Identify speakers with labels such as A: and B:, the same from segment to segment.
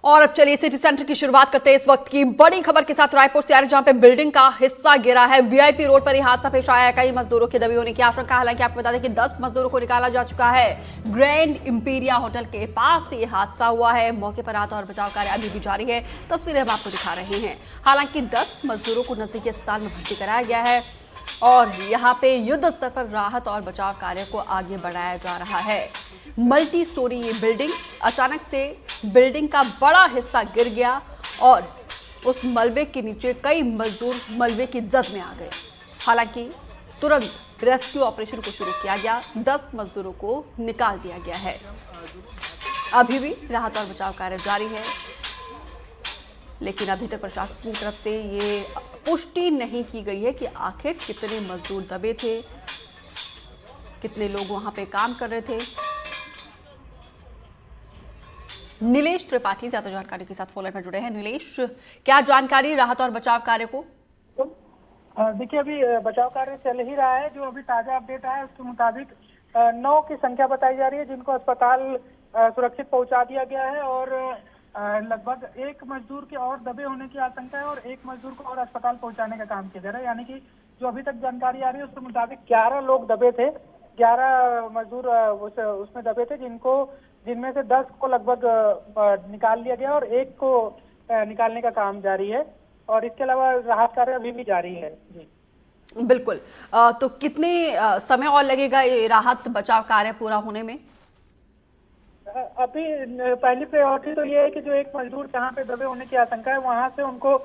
A: और अब चलिए सिटी सेंटर की शुरुआत करते हैं इस वक्त की बड़ी खबर के साथ। रायपुर से आ रही जहां पे बिल्डिंग का हिस्सा गिरा है। वीआईपी रोड पर यह हादसा पेश आया है। कई मजदूरों के दबे होने की आशंका। हालांकि आपको बता दें कि 10 मजदूरों को निकाला जा चुका है। ग्रैंड इंपीरिया होटल के पास से यह हादसा हुआ है। मौके पर राहत और बचाव कार्य अभी भी जारी है। तस्वीरें हम आपको दिखा रहे हैं। हालांकि 10 मजदूरों को नजदीकी अस्पताल में भर्ती कराया गया है और यहाँ पे युद्ध स्तर पर राहत और बचाव कार्य को आगे बढ़ाया जा रहा है। मल्टी स्टोरी ये बिल्डिंग, अचानक से बिल्डिंग का बड़ा हिस्सा गिर गया और उस मलबे के नीचे कई मजदूर मलबे की जद में आ गए। हालांकि तुरंत रेस्क्यू ऑपरेशन को शुरू किया गया। 10 मजदूरों को निकाल दिया गया है। अभी भी राहत और बचाव कार्य जारी है, लेकिन अभी तक प्रशासन की तरफ से ये पुष्टि नहीं की गई है कि आखिर कितने मजदूर दबे थे, कितने लोग वहां पे काम कर रहे थे। नीलेश त्रिपाठी ज्यादा जानकारी के साथ फोन लाइन पर जुड़े हैं। नीलेश, क्या जानकारी राहत और बचाव कार्य को?
B: देखिए, अभी बचाव कार्य चल ही रहा है। जो अभी ताजा अपडेट आया उसके मुताबिक 9 की संख्या बताई जा रही है जिनको अस्पताल सुरक्षित पहुंचा दिया गया है और लगभग 1 मजदूर के और दबे होने की आशंका है और 1 मजदूर को और अस्पताल पहुंचाने का काम किया जा रहा है। यानी कि जो अभी तक जानकारी आ रही है उसके मुताबिक 11 लोग दबे थे, 11 मजदूर उसमें दबे थे, जिनमें से 10 को लगभग निकाल लिया गया और 1 को निकालने का काम जारी है और इसके अलावा राहत कार्य अभी भी जारी है। जी
A: बिल्कुल। तो कितने समय और लगेगा ये राहत बचाव कार्य पूरा होने में?
B: अभी पहली प्रायोरिटी तो ये है कि जो 1 मजदूर जहाँ पे दबे होने की आशंका है वहां से उनको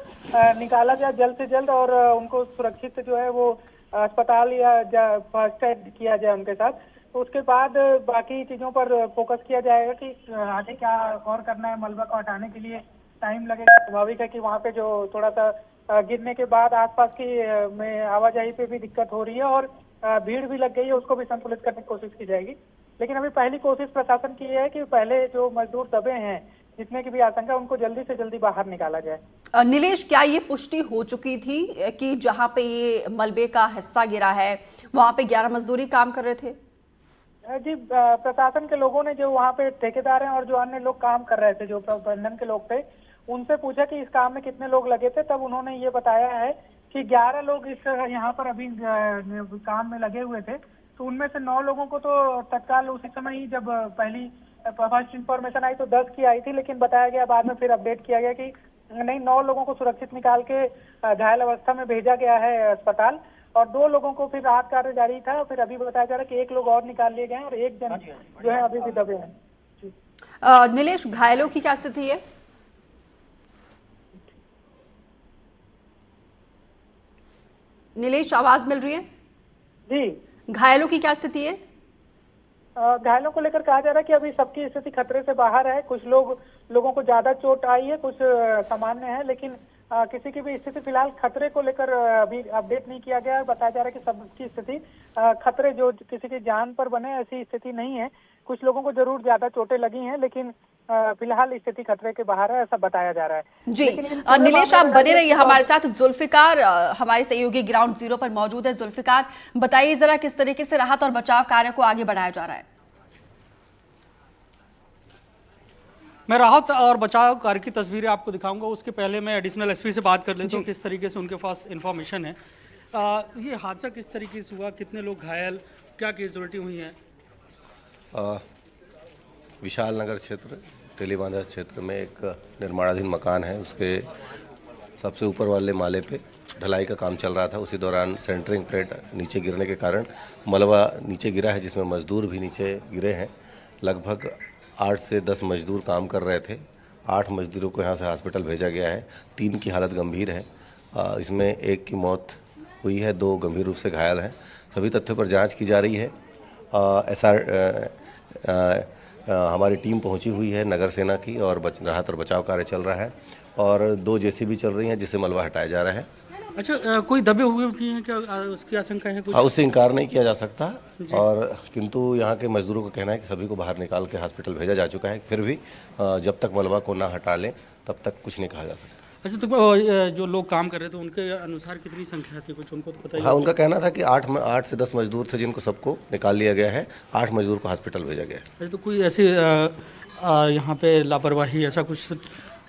B: निकाला जाए जल्द से जल्द और उनको सुरक्षित जो है वो अस्पताल या फर्स्ट एड किया जाए उनके साथ। तो उसके बाद बाकी चीजों पर फोकस किया जाएगा कि आगे क्या और करना है। मलबा को हटाने के लिए टाइम लगेगा। स्वाभाविक है कि वहाँ पे जो थोड़ा सा गिरने के बाद आसपास की में आवाजाही पे भी दिक्कत हो रही है और भीड़ भी लग गई है, उसको भी संतुलित करने की कोशिश की जाएगी। लेकिन अभी पहली कोशिश प्रशासन की है कि पहले जो मजदूर दबे हैं जितने की भी आशंका उनको जल्दी से जल्दी बाहर निकाला जाए।
A: नीलेश, क्या ये पुष्टि हो चुकी थी कि जहां पे ये मलबे का हिस्सा गिरा है वहां पे 11 मजदूर ही काम कर रहे थे?
B: जी, प्रशासन के लोगों ने जो वहाँ पे ठेकेदार हैं और जो अन्य लोग काम कर रहे थे, जो प्रबंधन के लोग थे, उनसे पूछा कि इस काम में कितने लोग लगे थे। तब उन्होंने ये बताया है कि 11 लोग इस यहाँ पर अभी काम में लगे हुए थे। तो उनमें से 9 लोगों को तो तत्काल उसी समय ही जब पहली फर्स्ट इंफॉर्मेशन आई तो 10 की आई थी, लेकिन बताया गया बाद में फिर अपडेट किया गया कि नहीं, 9 लोगों को सुरक्षित निकाल के घायल अवस्था में भेजा गया है अस्पताल और 2 लोगों को फिर राहत कार्य जारी था। फिर अभी बताया जा रहा है कि 1 लोग और निकाल लिए गए हैं और 1 जन जो है अभी भी दबे हैं।
A: नीलेश, घायलों की क्या स्थिति है? नीलेश, आवाज मिल रही है?
B: जी,
A: घायलों की क्या स्थिति है?
B: घायलों को लेकर कहा जा रहा है कि अभी सबकी स्थिति खतरे से बाहर है। कुछ लोगों को ज्यादा चोट आई है, कुछ सामान्य है, लेकिन किसी की भी स्थिति फिलहाल खतरे को लेकर अभी अपडेट नहीं किया गया है। बताया जा रहा है कि सबकी स्थिति खतरे जो किसी की जान पर बने ऐसी स्थिति नहीं है। कुछ लोगों को जरूर ज्यादा चोटें लगी हैं, लेकिन फिलहाल स्थिति खतरे के बाहर है, ऐसा बताया जा रहा है।
A: जी नीलेश, आप बने रहिए हमारे साथ। जुल्फिकार हमारे सहयोगी ग्राउंड जीरो पर मौजूद है। जुल्फिकार, बताइए जरा किस तरीके से राहत और बचाव कार्य को आगे बढ़ाया जा रहा है?
C: मैं राहत और बचाव कार्य की तस्वीरें आपको दिखाऊंगा। उसके पहले मैं एडिशनल एसपी से बात कर लेता हूँ किस तरीके से उनके पास इंफॉर्मेशन है। ये हादसा किस तरीके से हुआ, कितने लोग घायल, क्या कैजुअल्टी हुई है?
D: विशाल नगर क्षेत्र तेलीबांधा क्षेत्र में एक निर्माणाधीन मकान है। उसके सबसे ऊपर वाले माले पे ढलाई का काम चल रहा था। उसी दौरान सेंटरिंग प्लेट नीचे गिरने के कारण मलबा नीचे गिरा है, जिसमें मजदूर भी नीचे गिरे हैं। लगभग 8 से 10 मजदूर काम कर रहे थे। 8 मजदूरों को यहाँ से हॉस्पिटल भेजा गया है। 3 की हालत गंभीर है। इसमें 1 की मौत हुई है, 2 गंभीर रूप से घायल हैं। सभी तथ्यों पर जांच की जा रही है। हमारी टीम पहुंची हुई है नगर सेना की और राहत और बचाव कार्य चल रहा है और 2 जेसीबी चल रही हैं जिससे मलबा हटाया जा रहा है।
C: अच्छा, कोई दबे हुए भी हैं क्या? उसकी आशंका है कुछ?
D: उससे इनकार नहीं किया जा सकता और किंतु यहाँ के मजदूरों का कहना है कि सभी को बाहर निकाल के हॉस्पिटल भेजा जा चुका है। फिर भी जब तक मलबा को ना हटा लें तब तक कुछ नहीं कहा जा सकता।
C: अच्छा, तो जो लोग काम कर रहे थे उनके अनुसार कितनी संख्या थी, कुछ उनको तो पता ही?
D: हाँ, उनका कहना था कि 8 से 10 मजदूर थे जिनको सबको निकाल लिया गया है। 8 मजदूर को हॉस्पिटल भेजा गया है।
C: अच्छा, तो कोई ऐसी यहाँ पे लापरवाही ऐसा कुछ?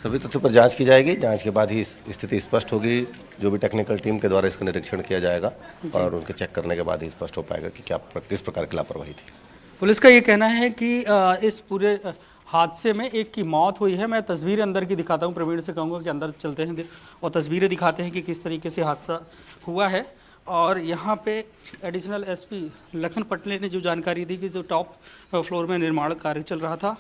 D: सभी तथ्यों पर जांच की जाएगी, जांच के बाद ही स्थिति स्पष्ट होगी। जो भी टेक्निकल टीम के द्वारा इसका निरीक्षण किया जाएगा और उनके चेक करने के बाद ही स्पष्ट हो पाएगा कि किस प्रकार की लापरवाही थी।
C: पुलिस का ये कहना है कि इस पूरे हादसे में एक की मौत हुई है। मैं तस्वीरें अंदर की दिखाता हूँ, प्रवीण से कहूँगा कि अंदर चलते हैं और तस्वीरें दिखाते हैं कि किस तरीके से हादसा हुआ है। और यहाँ पे एडिशनल एसपी लखन पटले ने जो जानकारी दी कि जो टॉप फ्लोर में निर्माण कार्य चल रहा था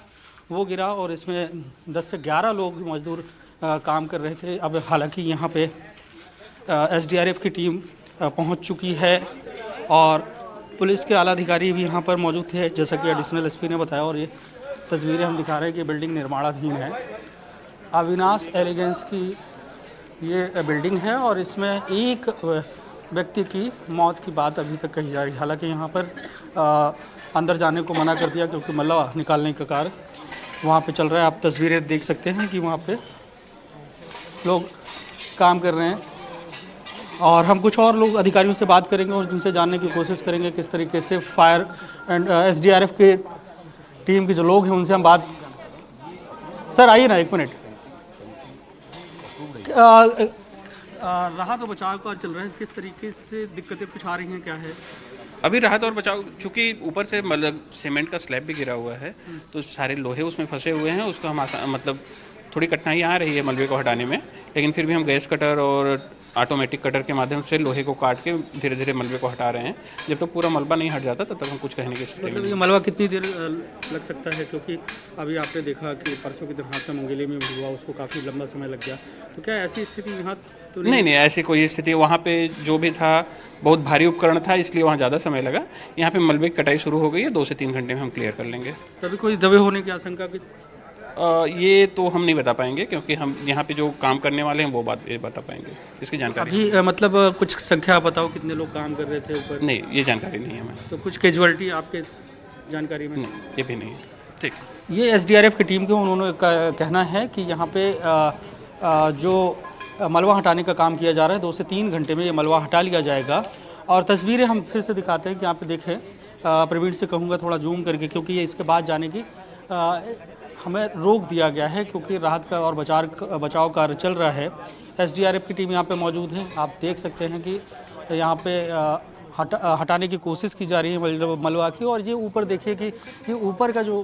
C: वो गिरा और इसमें 10 से 11 लोग मजदूर काम कर रहे थे। अब हालांकि यहाँ पे एसडीआरएफ की टीम पहुँच चुकी है और पुलिस के आला अधिकारी भी यहाँ पर मौजूद थे, जैसा कि एडिशनल एसपी ने बताया। और ये तस्वीरें हम दिखा रहे हैं कि बिल्डिंग निर्माणाधीन है। अविनाश एलिगेंस की ये बिल्डिंग है और इसमें एक व्यक्ति की मौत की बात अभी तक कही जा रही है। हालांकि यहाँ पर अंदर जाने को मना कर दिया क्योंकि मलबा निकालने का कार्य वहाँ पे चल रहा है। आप तस्वीरें देख सकते हैं कि वहाँ पे लोग काम कर रहे हैं और हम कुछ और लोग अधिकारियों से बात करेंगे और जिनसे जानने की कोशिश करेंगे किस तरीके से फायर एंड एसडीआरएफ के टीम के जो लोग हैं उनसे हम बात। सर आइए ना, एक मिनट। राहत और बचाव का चल रहा है, किस तरीके से दिक्कतें कुछ आ रही हैं, क्या है?
E: अभी राहत और बचाव, चूँकि ऊपर से मतलब सीमेंट का स्लैब भी गिरा हुआ है तो सारे लोहे उसमें फंसे हुए हैं। उसका हम मतलब थोड़ी कठिनाई आ रही है मलबे को हटाने में, लेकिन फिर भी हम गैस कटर और ऑटोमेटिक कटर के माध्यम से लोहे को काट के धीरे धीरे मलबे को हटा रहे हैं। जब तक पूरा मलबा नहीं हट जाता तब तक हम कुछ कहने की स्थिति में
C: मतलब ये मलबा कितनी देर लग सकता है? क्योंकि अभी आपने देखा कि परसों की दिन हादसा मुंगेली में हुआ, उसको काफ़ी लंबा समय लग गया। तो क्या ऐसी स्थिति यहाँ तो
E: नहीं, ऐसी कोई स्थिति वहाँ पे जो भी था बहुत भारी उपकरण था, इसलिए वहाँ ज़्यादा समय लगा। यहाँ पे मलबे की कटाई शुरू हो गई है, 2 से 3 घंटे में हम क्लियर कर लेंगे।
C: कभी कोई दबे होने की आशंका भी?
E: ये तो हम नहीं बता पाएंगे क्योंकि हम यहाँ पे जो काम करने वाले हैं वो बता पाएंगे, इसकी जानकारी
C: अभी मतलब कुछ संख्या बताओ कितने लोग काम कर रहे थे ऊपर?
E: नहीं, ये जानकारी नहीं है हमें।
C: तो कुछ कैजुअलिटी आपके जानकारी में?
E: नहीं, ये भी नहीं है। ठीक,
C: ये एसडीआरएफ की टीम के उन्होंने कहना है कि यहाँ पे जो मलबा हटाने का काम किया जा रहा है 2 से 3 घंटे में ये मलबा हटा लिया जाएगा। और तस्वीरें हम फिर से दिखाते हैं कि यहाँ पे देखें। प्रवीण से कहूँगा थोड़ा जूम करके, क्योंकि ये इसके बाद जाने की हमें रोक दिया गया है क्योंकि राहत का और बचाव कार्य चल रहा है। एसडीआरएफ की टीम यहाँ पे मौजूद है। आप देख सकते हैं कि यहाँ पे हटाने की कोशिश की जा रही है मलबा की। और ये ऊपर देखिए कि ये ऊपर का जो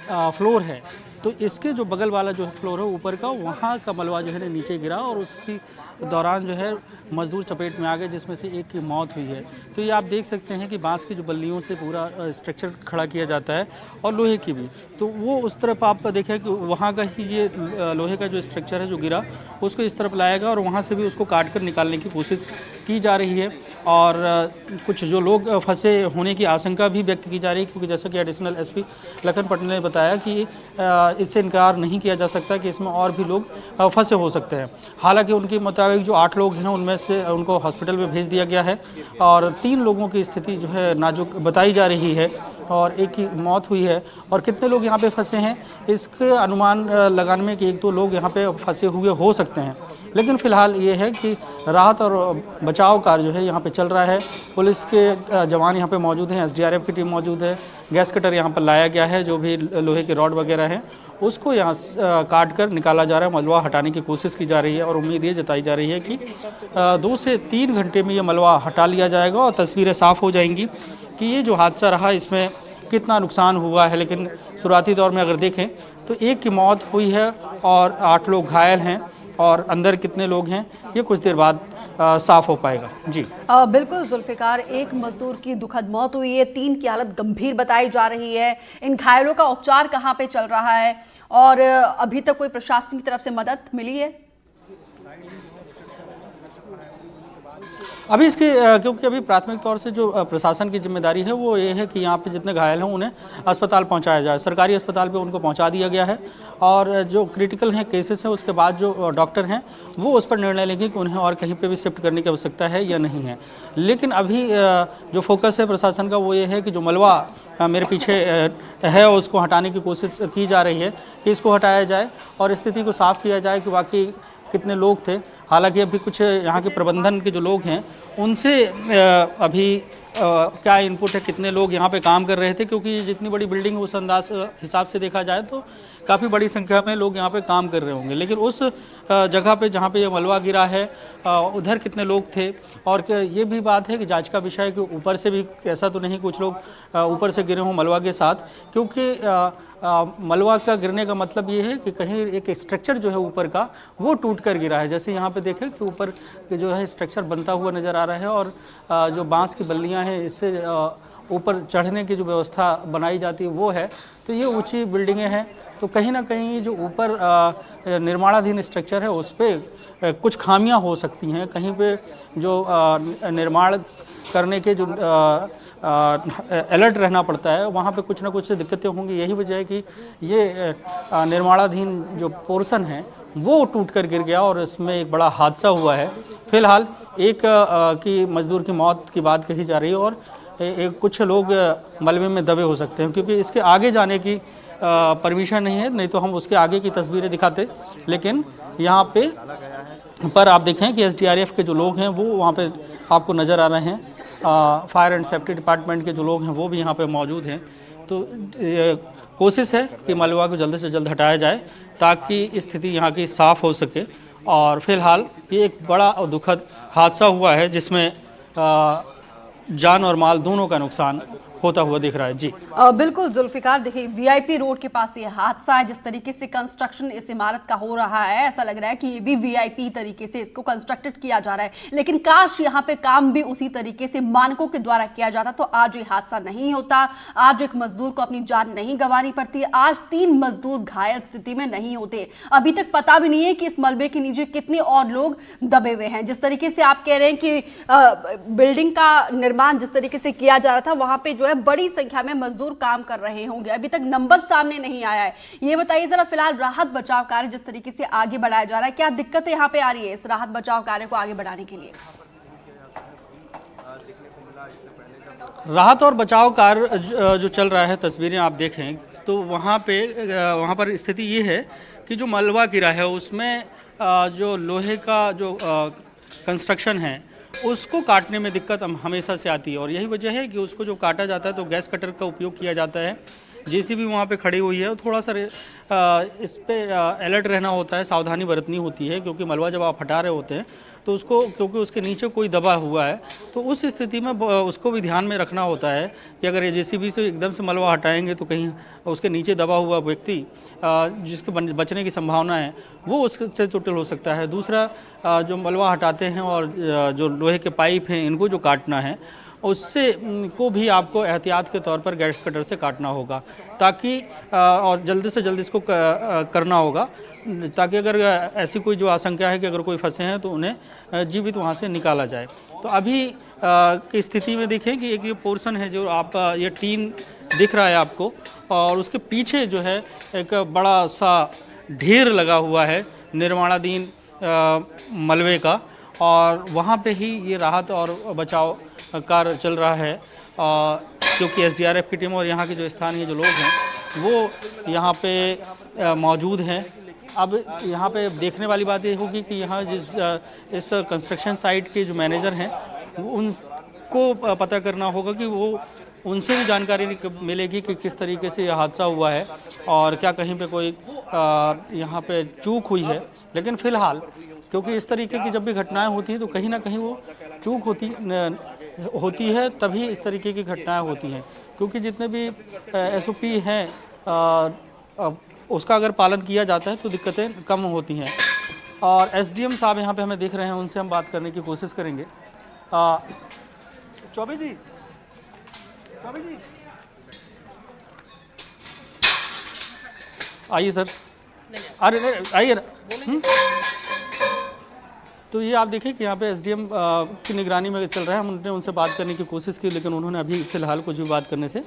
C: फ्लोर है तो इसके जो बगल वाला जो फ्लोर है ऊपर का, वहाँ का मलबा जो है नीचे गिरा और उसी दौरान जो है मजदूर चपेट में आ गए, जिसमें से एक की मौत हुई है। तो ये आप देख सकते हैं कि बांस की जो बल्लियों से पूरा स्ट्रक्चर खड़ा किया जाता है और लोहे की भी, तो वो उस तरफ आप देखें कि वहाँ का ही ये लोहे का जो स्ट्रक्चर है जो गिरा उसको इस तरफ लाएगा और वहाँ से भी उसको काट कर निकालने की कोशिश की जा रही है। और कुछ जो लोग फंसे होने की आशंका भी व्यक्त की जा रही है, क्योंकि जैसा कि एडिशनल एसपी लखन पटले ने बताया कि इससे इनकार नहीं किया जा सकता कि इसमें और भी लोग फंसे हो सकते हैं। हालांकि उनके मुताबिक जो 8 लोग हैं उनमें से उनको हॉस्पिटल में भेज दिया गया है और 3 लोगों की स्थिति जो है नाजुक बताई जा रही है और एक की मौत हुई है। और कितने लोग यहाँ पे फंसे हैं इसके अनुमान लगाने में कि 1-2 लोग यहाँ पे फंसे हुए हो सकते हैं। लेकिन फिलहाल ये है कि राहत और बचाव कार्य जो है यहाँ पे चल रहा है। पुलिस के जवान यहाँ पे मौजूद हैं, एसडीआरएफ की टीम मौजूद है, गैस कटर यहाँ पर लाया गया है, जो भी लोहे के रॉड वगैरह हैं उसको यहाँ काट कर निकाला जा रहा है, मलबा हटाने की कोशिश की जा रही है। और उम्मीद ये जताई जा रही है कि 2 से 3 घंटे में ये मलबा हटा लिया जाएगा और तस्वीरें साफ़ हो जाएंगी कि ये जो हादसा रहा इसमें कितना नुकसान हुआ है। लेकिन शुरुआती दौर में अगर देखें तो 1 की मौत हुई है और 8 लोग घायल हैं और अंदर कितने लोग हैं ये कुछ देर बाद साफ हो पाएगा। जी
A: बिल्कुल जुल्फिकार, 1 मजदूर की दुखद मौत हुई है, 3 की हालत गंभीर बताई जा रही है। इन घायलों का उपचार कहाँ पे चल रहा है और अभी तक कोई प्रशासन की तरफ से मदद मिली है?
C: अभी इसकी क्योंकि अभी प्राथमिक तौर से जो प्रशासन की जिम्मेदारी है वो ये है कि यहाँ पे जितने घायल हैं उन्हें अस्पताल पहुँचाया जाए। सरकारी अस्पताल पे उनको पहुँचा दिया गया है और जो क्रिटिकल हैं केसेस हैं उसके बाद जो डॉक्टर हैं वो उस पर निर्णय लेंगे कि उन्हें और कहीं पे भी शिफ्ट करने की आवश्यकता है या नहीं है। लेकिन अभी जो फोकस है प्रशासन का वो ये है कि जो मलबा मेरे पीछे है उसको हटाने की कोशिश की जा रही है कि इसको हटाया जाए और स्थिति को साफ किया जाए कि वाकई कितने लोग थे। हालांकि अभी कुछ यहाँ के प्रबंधन के जो लोग हैं उनसे अभी क्या इनपुट है, कितने लोग यहाँ पे काम कर रहे थे, क्योंकि जितनी बड़ी बिल्डिंग है उस अंदाज हिसाब से देखा जाए तो काफ़ी बड़ी संख्या में लोग यहाँ पे काम कर रहे होंगे। लेकिन उस जगह पे जहाँ पे ये मलबा गिरा है उधर कितने लोग थे, और ये भी बात है कि जांच का विषय है कि ऊपर से भी ऐसा तो नहीं कुछ लोग ऊपर से गिरे हों मलबा के साथ, क्योंकि मलबा का गिरने का मतलब ये है कि कहीं एक स्ट्रक्चर जो है ऊपर का वो टूट कर गिरा है। जैसे यहाँ पे देखें कि ऊपर जो है स्ट्रक्चर बनता हुआ नज़र आ रहा है, और जो बांस की बल्लियाँ हैं इससे ऊपर चढ़ने की जो व्यवस्था बनाई जाती है वो है। तो ये ऊंची बिल्डिंगें हैं, तो कहीं ना कहीं जो ऊपर निर्माणाधीन स्ट्रक्चर है उस पर कुछ खामियां हो सकती हैं। कहीं पे जो निर्माण करने के जो अलर्ट रहना पड़ता है वहाँ पे कुछ ना कुछ दिक्कतें होंगी। यही वजह है कि ये निर्माणाधीन जो पोर्शन है वो टूट कर गिर गया और इसमें एक बड़ा हादसा हुआ है। फिलहाल एक की मजदूर की मौत की बात कही जा रही है, और कुछ लोग मलबे में दबे हो सकते हैं, क्योंकि इसके आगे जाने की परमिशन नहीं है, नहीं तो हम उसके आगे की तस्वीरें दिखाते। लेकिन यहाँ पे पर आप देखें कि एसडीआरएफ के जो लोग हैं वो वहाँ पे आपको नज़र आ रहे हैं। फायर एंड सेफ्टी डिपार्टमेंट के जो लोग हैं वो भी यहाँ पे मौजूद हैं। तो कोशिश है कि मलबा को जल्द से जल्द हटाया जाए ताकि स्थिति यहाँ की साफ़ हो सके। और फिलहाल ये एक बड़ा दुखद हादसा हुआ है जिसमें जान और माल दोनों का नुकसान होता हुआ दिख रहा है। जी
A: बिल्कुल जुल्फिकार, देखिए वीआईपी रोड के पास ये हादसा है। जिस तरीके से कंस्ट्रक्शन इस इमारत का हो रहा है ऐसा लग रहा है कि ये भी वीआईपी तरीके से इसको कंस्ट्रक्टेड किया जा रहा है, लेकिन काश यहाँ पे काम भी उसी तरीके से मानकों के द्वारा किया जाता तो आज ये हादसा नहीं होता, आज एक मजदूर को अपनी जान नहीं गंवानी पड़ती, आज 3 मजदूर घायल स्थिति में नहीं होते। अभी तक पता भी नहीं है कि इस मलबे के नीचे कितने और लोग दबे हुए हैं। जिस तरीके से आप कह रहे हैं कि बिल्डिंग का निर्माण जिस तरीके से किया जा रहा था वहां पे जो है बड़ी संख्या में मजदूर काम कर रहे होंगे, अभी तक नंबर सामने नहीं आया है। ये बताइए जरा फिलहाल राहत बचाव कार्य जिस तरीके से आगे बढ़ाया जा रहा है, क्या दिक्कतें यहाँ पे आ रही है इस राहत बचाव कार्य को आगे बढ़ाने के लिए?
C: राहत और बचाव कार्य जो चल रहा है, तस्वीरें आप देखें तो वहाँ पर स्थिति ये है कि जो मलबा गिरा है उसमें जो लोहे का जो कंस्ट्रक्शन है उसको काटने में दिक्कत हमेशा से आती है, और यही वजह है कि उसको जो काटा जाता है तो गैस कटर का उपयोग किया जाता है। जेसीबी वहाँ पे खड़ी हुई है, थोड़ा सा इस पे अलर्ट रहना होता है, सावधानी बरतनी होती है, क्योंकि मलबा जब आप हटा रहे होते हैं तो उसको, क्योंकि उसके नीचे कोई दबा हुआ है तो उस स्थिति में उसको भी ध्यान में रखना होता है कि अगर ये जेसीबी से एकदम से मलबा हटाएंगे तो कहीं उसके नीचे दबा हुआ व्यक्ति जिसके बचने की संभावना है वो उससे चोटिल हो सकता है। दूसरा, जो मलबा हटाते हैं और जो लोहे के पाइप हैं इनको जो काटना है उससे को भी आपको एहतियात के तौर पर गैस कटर से काटना होगा, ताकि और जल्दी से जल्दी इसको करना होगा, ताकि अगर ऐसी कोई जो आशंका है कि अगर कोई फंसे हैं तो उन्हें जीवित वहाँ से निकाला जाए। तो अभी की स्थिति में देखें कि एक ये पोर्शन है जो आप ये टीन दिख रहा है आपको, और उसके पीछे जो है एक बड़ा सा ढेर लगा हुआ है निर्माणाधीन मलबे का, और वहाँ पे ही ये राहत और बचाव कार्य चल रहा है। क्योंकि एसडीआरएफ की टीम और यहाँ के जो स्थानीय जो लोग हैं वो यहाँ पे मौजूद हैं। अब यहाँ पे देखने वाली बात ये होगी कि यहाँ इस कंस्ट्रक्शन साइट के जो मैनेजर हैं उनको पता करना होगा कि वो उनसे भी जानकारी मिलेगी कि किस तरीके से यह हादसा हुआ है और क्या कहीं पे कोई यहाँ पे चूक हुई है। लेकिन फ़िलहाल क्योंकि इस तरीके की जब भी घटनाएं होती हैं तो कहीं ना कहीं वो चूक होती है, तभी इस तरीके की घटनाएं होती हैं। क्योंकि जितने भी एसओपी हैं उसका अगर पालन किया जाता है तो दिक्कतें कम होती हैं। और एसडीएम साहब यहाँ पे हमें देख रहे हैं, उनसे हम बात करने की कोशिश करेंगे। चौबे जी, आइए सर, अरे आइए ना। तो ये आप देखें कि यहाँ पे एसडीएम की निगरानी में चल रहा है। हमने उनसे बात करने की कोशिश की, लेकिन उन्होंने अभी फ़िलहाल कुछ भी बात करने से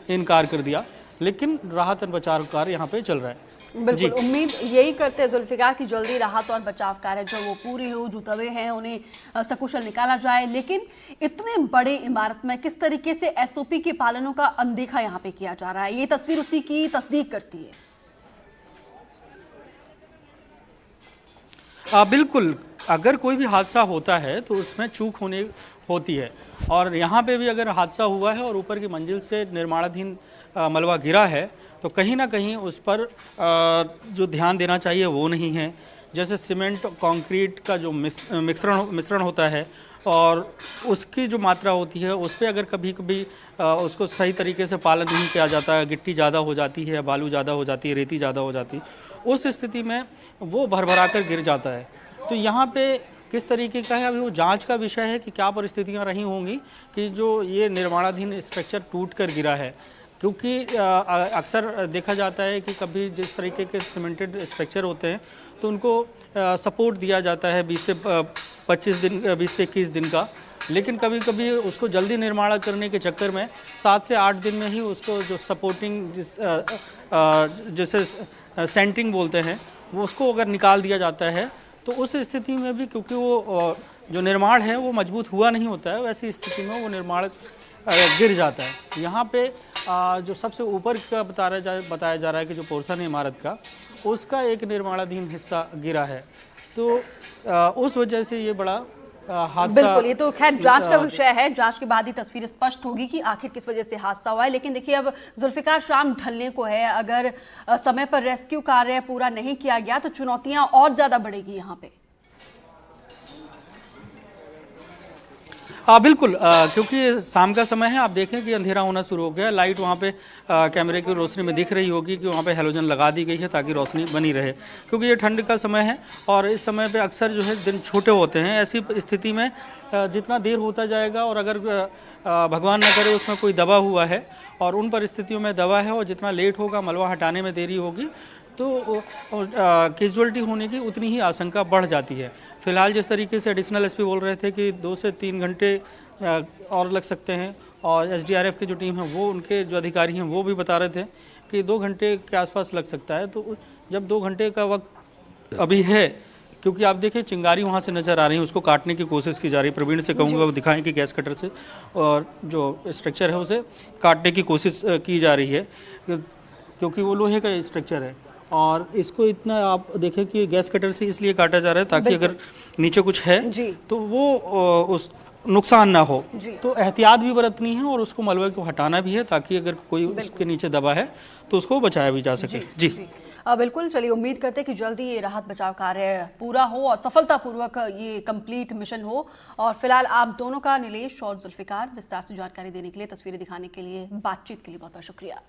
C: इनकार कर दिया। लेकिन राहत और बचाव कार्य यहाँ पे चल रहा है।
A: बिल्कुल, उम्मीद यही करते हैं जुल्फिकार की जल्दी राहत और बचाव कार्य जो वो पूरी हो, जो दबे हैं उन्हें सकुशल निकाला जाए। लेकिन इतने बड़े इमारत में किस तरीके से एसओपी के पालनों का अनदेखा यहाँ पे किया जा रहा है, ये तस्वीर उसी की तस्दीक करती है।
C: बिल्कुल, अगर कोई भी हादसा होता है तो उसमें चूक होती है। और यहाँ पे भी अगर हादसा हुआ है और ऊपर की मंजिल से निर्माणाधीन मलबा गिरा है तो कहीं ना कहीं उस पर जो ध्यान देना चाहिए वो नहीं है। जैसे सीमेंट कंक्रीट का जो मिश्रण होता है और उसकी जो मात्रा होती है उस पर अगर कभी कभी उसको सही तरीके से पालन नहीं किया जाता है, गिट्टी ज़्यादा हो जाती है, बालू ज़्यादा हो जाती है, रेती ज़्यादा हो जाती है, उस स्थिति में वो भरभरा कर गिर जाता है। तो यहाँ पे किस तरीके का है, अभी वो जांच का विषय है कि क्या परिस्थितियाँ रही होंगी कि जो ये निर्माणाधीन स्ट्रक्चर टूट कर गिरा है। क्योंकि अक्सर देखा जाता है कि कभी जिस तरीके के सीमेंटेड स्ट्रक्चर होते हैं तो उनको सपोर्ट दिया जाता है 20 से 25 दिन 20 से 21 दिन का, लेकिन कभी कभी उसको जल्दी निर्माण करने के चक्कर में 7 से 8 दिन में ही उसको जो सपोर्टिंग जिसे सेंटरिंग बोलते हैं वो उसको अगर निकाल दिया जाता है तो उस स्थिति में भी क्योंकि वो जो निर्माण है वो मजबूत हुआ नहीं होता है, वैसी स्थिति में वो निर्माण गिर जाता है। यहाँ पे जो सबसे ऊपर का बताया जा रहा है कि जो पोर्शन है इमारत का उसका एक निर्माणाधीन हिस्सा गिरा है, तो उस वजह से ये बड़ा हादसा।
A: बिल्कुल, ये तो खैर जांच का विषय है, जांच के बाद ही तस्वीर स्पष्ट होगी कि आखिर किस वजह से हादसा हुआ है। लेकिन देखिए अब जुल्फिकार शाम ढलने को है, अगर समय पर रेस्क्यू कार्य पूरा नहीं किया गया तो चुनौतियां और ज्यादा बढ़ेगी यहाँ पे।
C: बिल्कुल, क्योंकि शाम का समय है, आप देखें कि अंधेरा होना शुरू हो गया। लाइट वहाँ पे कैमरे की रोशनी में दिख रही होगी कि वहाँ पे हैलोजन लगा दी गई है ताकि रोशनी बनी रहे, क्योंकि ये ठंड का समय है और इस समय पे अक्सर जो है दिन छोटे होते हैं। ऐसी स्थिति में जितना देर होता जाएगा और अगर भगवान न करे उसमें कोई दबा हुआ है और उन परिस्थितियों में दबा है और जितना लेट होगा मलबा हटाने में देरी होगी तो कैजुअलिटी होने की उतनी ही आशंका बढ़ जाती है। फिलहाल जिस तरीके से एडिशनल एसपी बोल रहे थे कि 2 से 3 घंटे और लग सकते हैं और एसडीआरएफ की जो टीम है वो उनके जो अधिकारी हैं वो भी बता रहे थे कि 2 घंटे के आसपास लग सकता है। तो जब 2 घंटे का वक्त अभी है, क्योंकि आप देखिए चिंगारी वहाँ से नज़र आ रही है, उसको काटने की कोशिश की जा रही है। प्रवीण से कहूँगा वो दिखाएं कि गैस कटर से और जो स्ट्रक्चर है उसे काटने की कोशिश की जा रही है, क्योंकि वो लोहे का स्ट्रक्चर है और इसको इतना आप देखें कि गैस कटर से इसलिए काटा जा रहा है ताकि अगर नीचे कुछ है तो वो उस नुकसान ना हो। तो एहतियात भी बरतनी है और उसको मलबे को हटाना भी है ताकि अगर कोई उसके नीचे दबा है तो उसको बचाया भी जा सके। जी
A: बिल्कुल, चलिए उम्मीद करते हैं कि जल्दी ये राहत बचाव कार्य पूरा हो और सफलतापूर्वक ये कंप्लीट मिशन हो। और फिलहाल आप दोनों का, नीलेश और जुल्फिकार, विस्तार से जानकारी देने के लिए, तस्वीरें दिखाने के लिए, बातचीत के लिए बहुत बहुत शुक्रिया।